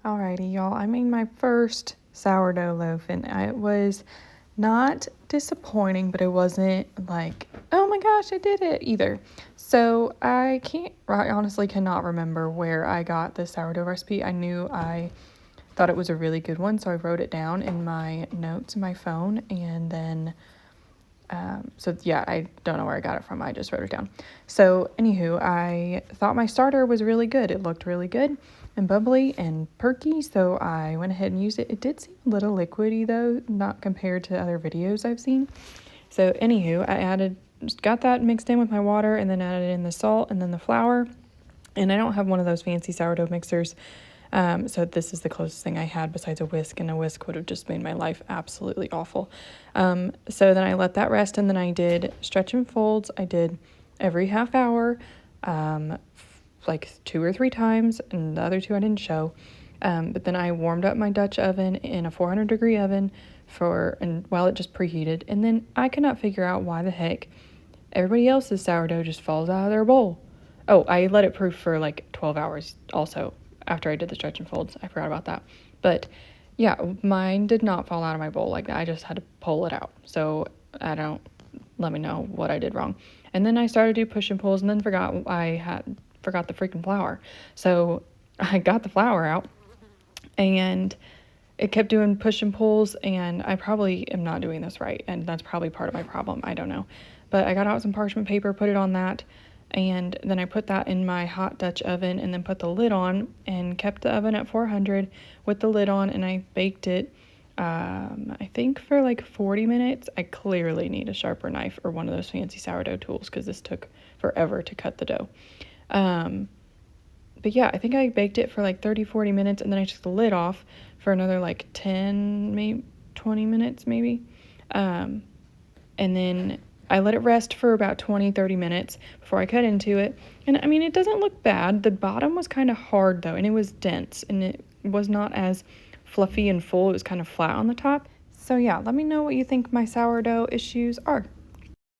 Alrighty, y'all. I made my first sourdough loaf, and it was not disappointing, but it wasn't like, oh my gosh, I did it either. So I honestly cannot remember where I got the sourdough recipe. I knew I thought it was a really good one, so I wrote it down in my notes in my phone, and then so yeah, I don't know where I got it from. I just wrote it down. So anywho, I thought my starter was really good. It looked really good and bubbly and perky, so I went ahead and used it. It did seem a little liquidy though, not compared to other videos I've seen. So anywho, got that mixed in with my water and then added in the salt and then the flour. And I don't have one of those fancy sourdough mixers. So this is the closest thing I had besides a whisk, and a whisk would have just made my life absolutely awful. So then I let that rest, and then I did stretch and folds. I did every half hour, like 2 or 3 times, and the other 2 I didn't show. But then I warmed up my Dutch oven in a 400-degree oven while it just preheated. And then I could not figure out why the heck everybody else's sourdough just falls out of their bowl. Oh, I let it proof for like 12 hours also after I did the stretch and folds. I forgot about that. But yeah, mine did not fall out of my bowl like that. I just had to pull it out. So let me know what I did wrong. And then I started to do push and pulls, and then forgot the freaking flour. So I got the flour out, and it kept doing push and pulls, and I probably am not doing this right, and that's probably part of my problem. I don't know. But I got out some parchment paper, put it on that, and then I put that in my hot Dutch oven, and then put the lid on and kept the oven at 400 with the lid on, and I baked it, I think for like 40 minutes. I clearly need a sharper knife or one of those fancy sourdough tools because this took forever to cut the dough. But yeah, I think I baked it for like 30-40 minutes, and then I took the lid off for another like 10, maybe 20 minutes maybe. And then I let it rest for about 20-30 minutes before I cut into it. And I mean, it doesn't look bad. The bottom was kind of hard though, and it was dense, and it was not as fluffy and full. It was kind of flat on the top. So yeah, let me know what you think my sourdough issues are.